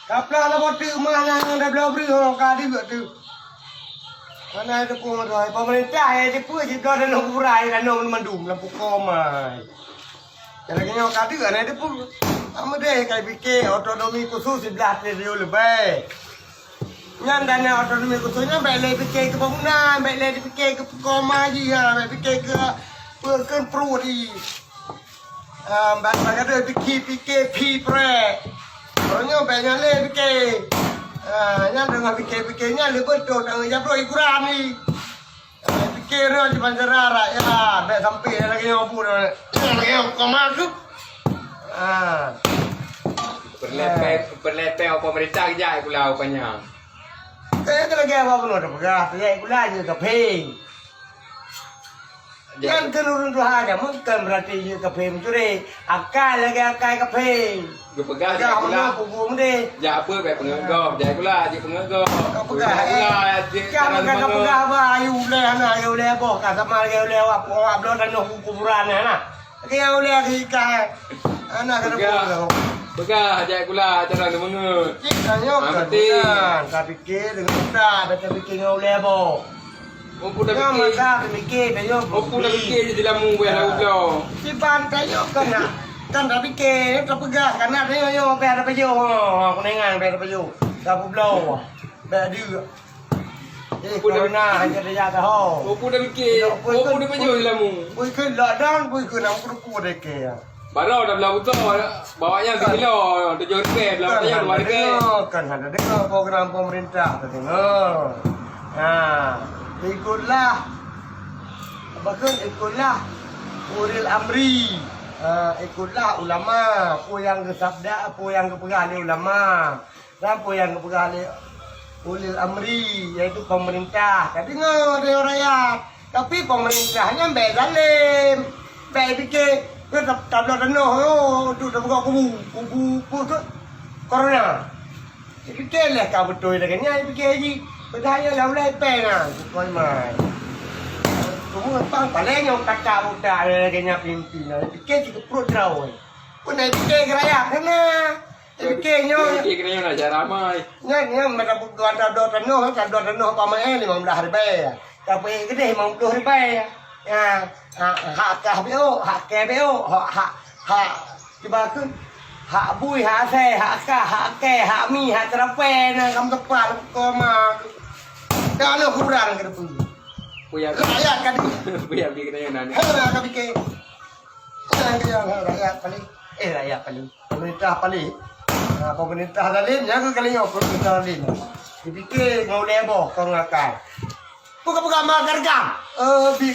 Kaplah lah bodoh mana dah beli orang kadi betul. Mana ada pun rồi, pemerintah yang dia je dah nak urai dan nak mendum lampu komai. Jadi yang kadi kan ada pun ama deh kai fikir otonomi khusus 11 triliun lebih. Yang dana otonomi khususnya baik lagi fikir ke pembangunan, baik lagi fikir ke komai ya, baik fikir ke perken prodi. Baik ada fikir pre. Orangnya banyak le fikir. Yang dengan fikir-fikirnya lebih betul dengan jabro ikuran ni. Fikirnya cuma cerah rakyat. Baik sampai lagi yang apa dah. Lagi yang kemana? Berlepel pemerintah kerja pulau banyak. Saya tu lagi apa pun ada pegah. Saya ikulah je keping. Kan turun tu ada mungkin berarti je keping tu deh. Akal lagi akal keping. Gue pegang Pegang pula. punggung deh. Ya apa baik pengegor. Jadi pula dia pengegor. Pegang kan kan pegang apa ayu le ana ayu le apa kan sama ayu le apa belum ada kuburan ana. Lagi ayu le lagi kan. Ana kan pegang. Pegang jadi pula cara dia mengut. Kita nyok kan. Kau fikir dengan mudah, baca fikir ayu le apa. Oh pun dah Yang fikir. masa mikir dah nyok. Oh pun dah fikir je dalam mu yang lalu pulau. Si bantai nyok kan nak. Kan dah fikir, tak pegang kan nak dia nyok biar ada baju. Aku nengang biar ada baju. Dah berblau. Biar dia. Eh, corona hanya dia jaga ho. Oh pun dah fikir. Oh pun dah baju dalam mu. Pui ke lockdown, pui ke nak kudu dek ya. Baru dah belah betul. Bawanya 1 kilo. 7 rupiah. Belah betul 2 rupiah. Kan ada dengar program pemerintah tu tengok. Ikutlah. Bahkan ikutlah ulil amri. Ikutlah ulama. Apa yang kesabda, apa yang kepegang ulama. Dan apa yang kepegang ulil amri, iaitu pemerintah. Tapi dengar dia rakyat. Tapi pemerintahnya baik zalim. Baik fikir. Tablah tanah tu dah buka kubu tu corona. Fikirlah kau betul dah kan? Fikir lagi. Berdaya lah boleh pen kau mai. Semua pang paling yang kakak budak kena pimpinan. Fikir kita perut draw. Pun nak fikir keraya kena. Fikirnya. Fikirnya nak cara ramai. Yang mereka buat dua tanah pakai 15 ribu. Tapi gede 50 ribu. Ya, hak KBO, hak KBO, hak dibaku, hak bui, hak saya, hak kah, hak ke, hak mi, hak terapen, kamu tepat, koma, kalau kurang ke depan, Puya rakyat kan, puya fikirnya nani. hela kami ke, rakyat paling, pemerintah zalim, jangan kalian pemerintah zalim, dipikir ngau lebo, kau ngakal, buka magar jam,